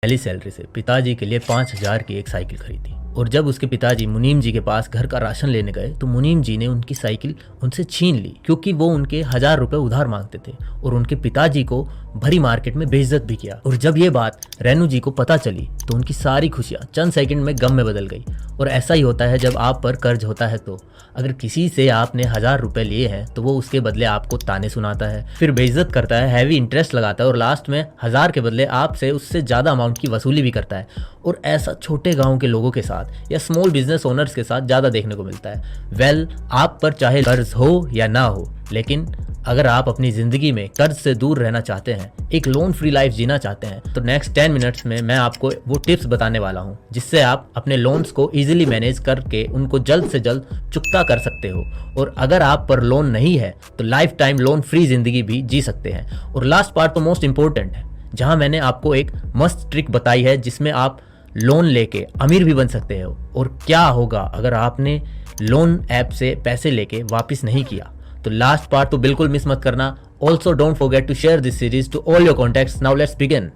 पहली सैलरी से पिताजी के लिए 5,000 की एक साइकिल खरीदी। और जब उसके पिताजी मुनीम जी के पास घर का राशन लेने गए तो मुनीम जी ने उनकी साइकिल उनसे छीन ली, क्योंकि वो उनके 1,000 रुपए उधार मांगते थे और उनके पिताजी को भरी मार्केट में बेइज्जत भी किया। और जब ये बात रेनू जी को पता चली तो उनकी सारी खुशियां चंद सेकंड में गम में बदल गई। और ऐसा ही होता है जब आप पर कर्ज होता है। तो अगर किसी से आपने 1,000 रुपए लिए हैं तो वो उसके बदले आपको ताने सुनाता है, फिर बेइज्जत करता है, हैवी इंटरेस्ट लगाता है और लास्ट में 1,000 के बदले आपसे उससे ज़्यादा अमाउंट की वसूली भी करता है। और ऐसा छोटे गाँव के लोगों के साथ या स्मॉल बिजनेस ओनर्स के साथ ज़्यादा देखने को मिलता है। आप पर चाहे कर्ज हो या ना हो, लेकिन अगर आप अपनी ज़िंदगी में कर्ज से दूर रहना चाहते हैं, एक लोन फ्री लाइफ जीना चाहते हैं, तो नेक्स्ट 10 मिनट्स में मैं आपको वो टिप्स बताने वाला हूं जिससे आप अपने लोन्स को इजीली मैनेज करके उनको जल्द से जल्द चुकता कर सकते हो। और अगर आप पर लोन नहीं है तो लाइफ टाइम लोन फ्री ज़िंदगी भी जी सकते हैं। और लास्ट पार्ट तो मोस्ट इंपॉर्टेंट है, जहाँ मैंने आपको एक मस्त ट्रिक बताई है जिसमें आप लोन लेके अमीर भी बन सकते हो। और क्या होगा अगर आपने लोन ऐप से पैसे लेके वापस नहीं किया, तो लास्ट पार्ट तो बिल्कुल मिस मत करना। Also don't forget to share this series to all your contacts. Now let's begin.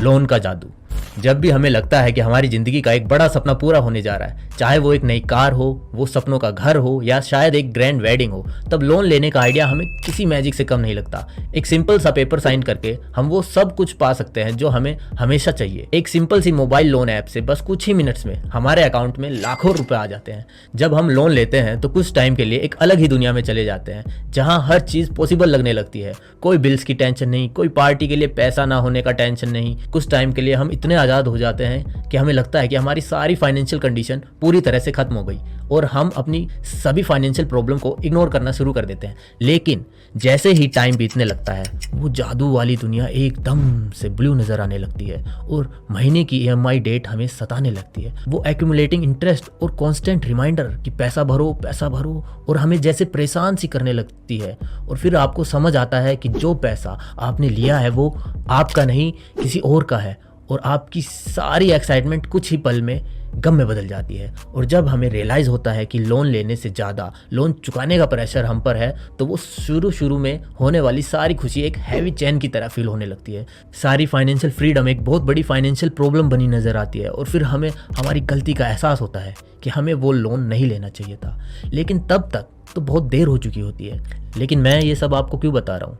Loan का जादू। जब भी हमें लगता है कि हमारी जिंदगी का एक बड़ा सपना पूरा होने जा रहा है, चाहे वो एक नई कार हो, वो सपनों का घर हो या शायद एक ग्रैंड वेडिंग हो, तब लोन लेने का आइडिया हमें किसी मैजिक से कम नहीं लगता। एक सिंपल सा पेपर साइन करके हम वो सब कुछ पा सकते हैं जो हमें हमेशा चाहिए। एक सिंपल सी मोबाइल लोन ऐप से बस कुछ ही मिनट्स में हमारे अकाउंट में लाखों रुपए आ जाते हैं। जब हम लोन लेते हैं तो कुछ टाइम के लिए एक अलग ही दुनिया में चले जाते हैं, जहाँ हर चीज पॉसिबल लगने लगती है। कोई बिल्स की टेंशन नहीं, कोई पार्टी के लिए पैसा ना होने का टेंशन नहीं। कुछ टाइम के लिए हम इतने आज़ाद हो जाते हैं कि हमें लगता है कि हमारी सारी फाइनेंशियल कंडीशन पूरी तरह से खत्म हो गई और हम अपनी सभी फाइनेंशियल प्रॉब्लम को इग्नोर करना शुरू कर देते हैं। लेकिन जैसे ही टाइम बीतने लगता है, वो जादू वाली दुनिया एकदम से ब्लू नजर आने लगती है और महीने की EMI डेट हमें सताने लगती है। वो एक्यूमुलेटिंग इंटरेस्ट और कांस्टेंट रिमाइंडर कि पैसा भरो और हमें जैसे परेशान सी करने लगती है। और फिर आपको समझ आता है कि जो पैसा आपने लिया है वो आपका नहीं, किसी और का है। और आपकी सारी एक्साइटमेंट कुछ ही पल में गम में बदल जाती है। और जब हमें रियलाइज़ होता है कि लोन लेने से ज़्यादा लोन चुकाने का प्रेशर हम पर है, तो वो शुरू में होने वाली सारी खुशी एक हैवी चैन की तरह फील होने लगती है। सारी फाइनेंशियल फ्रीडम एक बहुत बड़ी फाइनेंशियल प्रॉब्लम बनी नज़र आती है। और फिर हमें हमारी गलती का एहसास होता है कि हमें वो लोन नहीं लेना चाहिए था, लेकिन तब तक तो बहुत देर हो चुकी होती है। लेकिन मैं ये सब आपको क्यों बता रहा हूँ?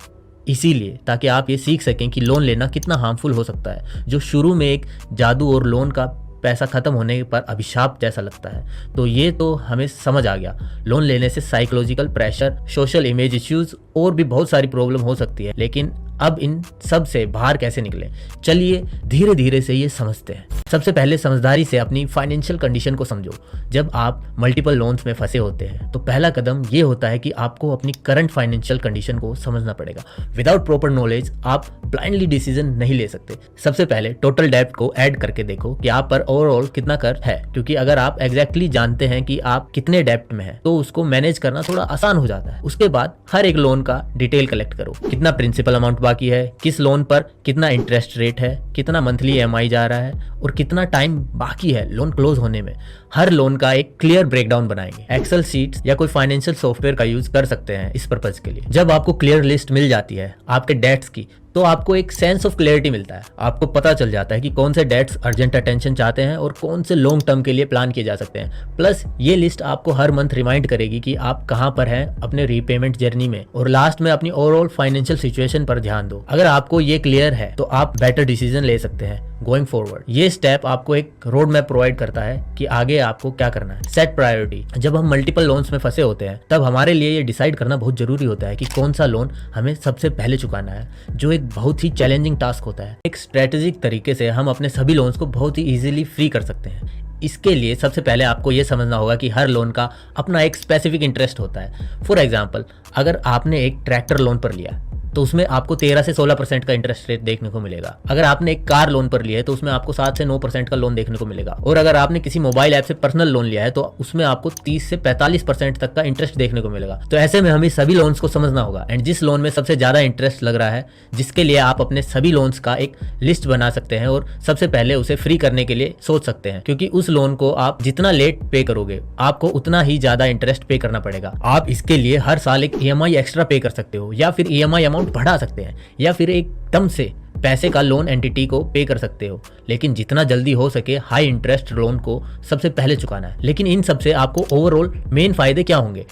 इसीलिए ताकि आप ये सीख सकें कि लोन लेना कितना हार्मफुल हो सकता है। जो शुरू में एक जादू और लोन का पैसा खत्म होने पर अभिशाप जैसा लगता है, तो ये तो हमें समझ आ गया। लोन लेने से psychological pressure, social image issues और भी बहुत सारी प्रॉब्लम हो सकती है। लेकिन अब इन सब से बाहर कैसे निकलें, चलिए धीरे धीरे से ये समझते हैं। सबसे पहले समझदारी से अपनी फाइनेंशियल कंडीशन को समझो। जब आप मल्टीपल लोन्स में फंसे होते हैं तो पहला कदम ये होता है कि आपको अपनी करंट फाइनेंशियल कंडीशन को समझना पड़ेगा। विदाउट प्रॉपर नॉलेज आप ब्लाइंडली डिसीजन नहीं ले सकते। सबसे पहले टोटल डेब्ट को ऐड करके देखो कि आप पर ओवरऑल कितना कर है, क्योंकि अगर आप एग्जैक्टली जानते हैं कि आप कितने डेब्ट में हैं तो उसको मैनेज करना थोड़ा आसान हो जाता है। उसके बाद हर एक लोन का डिटेल कलेक्ट करो। कितना प्रिंसिपल अमाउंट बाकी है, किस लोन पर कितना इंटरेस्ट रेट है, कितना मंथली EMI जा रहा है और कितना टाइम बाकी है लोन क्लोज होने में। हर लोन का एक क्लियर ब्रेकडाउन बनाएंगे। एक्सेल शीट्स या कोई फाइनेंशियल सॉफ्टवेयर का यूज कर सकते हैं इस पर्पज के लिए। जब आपको क्लियर लिस्ट मिल जाती है आपके डेट्स की, तो आपको एक सेंस ऑफ क्लैरिटी मिलता है। आपको पता चल जाता है कि कौन से डेट्स अर्जेंट अटेंशन चाहते हैं और कौन से लॉन्ग टर्म के लिए प्लान किए जा सकते हैं। प्लस ये लिस्ट आपको हर मंथ रिमाइंड करेगी कि आप कहां पर हैं अपने रीपेमेंट जर्नी में। और लास्ट में अपनी ओवरऑल फाइनेंशियल सिचुएशन पर ध्यान दो। अगर आपको ये क्लियर है तो आप बेटर डिसीजन ले सकते हैं गोइंग फॉरवर्ड। ये स्टेप आपको एक रोड मैप प्रोवाइड करता है कि आगे आपको क्या करना है। Set priority. जब हम मल्टीपल लोन्स में फंसे होते हैं तब हमारे लिए ये डिसाइड करना बहुत जरूरी होता है कि कौन सा लोन हमें सबसे पहले चुकाना है, जो एक बहुत ही चैलेंजिंग टास्क होता है। एक स्ट्रेटेजिक तरीके से हम अपने सभी लोन्स को बहुत ही इजीली फ्री कर सकते हैं। इसके लिए सबसे पहले आपको ये समझना होगा कि हर लोन का अपना एक स्पेसिफिक इंटरेस्ट होता है। फॉर एग्जांपल, अगर आपने एक ट्रैक्टर लोन पर लिया तो उसमें आपको 13 से 16% का इंटरेस्ट रेट देखने को मिलेगा। अगर आपने एक कार लोन पर लिया है तो उसमें आपको 7 से 9% का लोन देखने को मिलेगा। और अगर आपने किसी मोबाइल ऐप से पर्सनल लोन लिया है तो उसमें आपको 30 से 45% तक का इंटरेस्ट देखने को मिलेगा। तो ऐसे में हमें सभी लोन्स को समझना होगा एंड जिस लोन में सबसे ज्यादा इंटरेस्ट लग रहा है, जिसके लिए आप अपने सभी लोन्स का एक लिस्ट बना सकते हैं और सबसे पहले उसे फ्री करने के लिए सोच सकते हैं, क्योंकि उस लोन को आप जितना लेट पे करोगे आपको उतना ही ज्यादा इंटरेस्ट पे करना पड़ेगा। आप इसके लिए हर साल एक EMI एक्स्ट्रा पे कर सकते हो या फिर EMI अमाउंट बढ़ा सकते हैं या फिर एकदम से पैसे का लोन एंटिटी को पे कर सकते हो, लेकिन जितना जल्दी हो सके हाई इंटरेस्ट लोन को सबसे पहले चुकाना है। लेकिन इन सब से आपको ओवरऑल मेन फायदे क्या होंगे?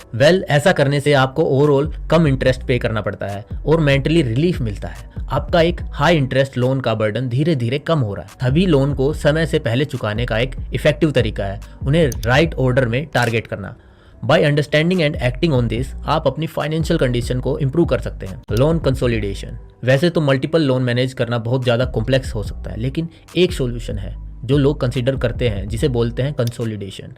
ऐसा करने से आपको ओवरऑल कम इंटरेस्ट पे करना पड़ता है और मेंटली रिलीफ मिलता है। आपका एक हाई इंटरेस्ट लोन का बर्डन धीरे धीरे कम हो रहा है। सभी लोन को समय से पहले चुकाने का एक इफेक्टिव तरीका है उन्हें राइट ऑर्डर में टारगेट करना। By understanding and acting on this, आप अपनी फाइनेंशियल कंडीशन को इंप्रूव कर सकते हैं। लोन कंसोलिडेशन, वैसे तो मल्टीपल लोन मैनेज करना बहुत ज़्यादा कॉम्प्लेक्स हो सकता है, लेकिन एक सॉल्यूशन है जो लोग कंसीडर करते हैं, जिसे बोलते हैं कंसोलिडेशन।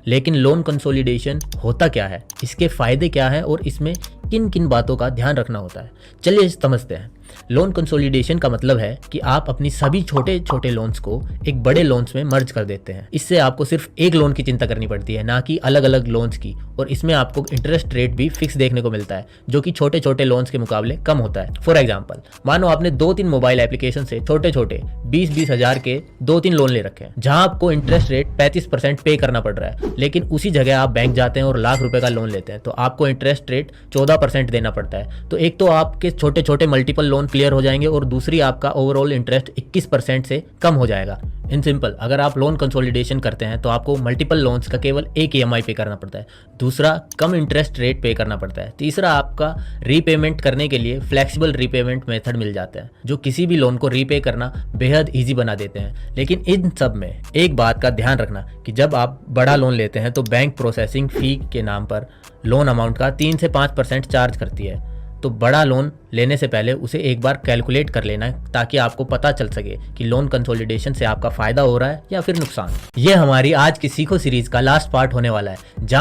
लेकिन लोन कंसोलिडेशन होता क्या है, इसके फायदे क्या हैं और इसमें किन किन बातों का ध्यान रखना होता है, चलिए समझते हैं। लोन कंसोलिडेशन का मतलब है कि आप अपनी सभी छोटे छोटे लोन्स को एक बड़े लोन्स में मर्ज कर देते हैं। इससे आपको सिर्फ एक लोन की चिंता करनी पड़ती है, ना कि अलग अलग लोन्स की, और इसमें आपको इंटरेस्ट रेट भी फिक्स देखने को मिलता है, जो कि छोटे छोटे लोन्स के मुकाबले कम होता है। फॉर एग्जाम्पल, मानो आपने 2-3 मोबाइल एप्लीकेशन से छोटे छोटे 20-20 हज़ार के 2-3 लोन ले रखे हैं, जहां आपको इंटरेस्ट रेट 35% पे करना पड़ रहा है। लेकिन उसी जगह आप बैंक जाते हैं और लाख रुपए का लोन लेते हैं, तो आपको इंटरेस्ट रेट 14% देना पड़ता है। तो एक तो आपके छोटे छोटे मल्टीपल लोन क्लियर हो जाएंगे और दूसरी आपका ओवरऑल इंटरेस्ट 21% से कम हो जाएगा। इन सिंपल, अगर आप लोन कंसोलिडेशन करते हैं तो आपको मल्टीपल लोन्स का केवल एक EMI पे करना पड़ता है, दूसरा कम इंटरेस्ट रेट पे करना पड़ता है, तीसरा आपका रीपेमेंट करने के लिए फ्लेक्सिबल रीपेमेंट मेथड मिल जाता है, जो किसी भी लोन को रीपे करना बेहद ईजी बना देते हैं। लेकिन इन सब में एक बात का ध्यान रखना कि जब आप बड़ा लोन लेते हैं तो बैंक प्रोसेसिंग फी के नाम पर लोन अमाउंट का 3 से 5% चार्ज करती है। तो बड़ा लोन लेने से पहले उसे एक बार कैलकुलेट कर लेना है, ताकि आपको पता चल सके कि लोन कंसोलिडेशन से आपका फायदा हो रहा है या फिर नुकसान। ये हमारी आज की सीखो सीरीज का लास्ट पार्ट होने वाला है।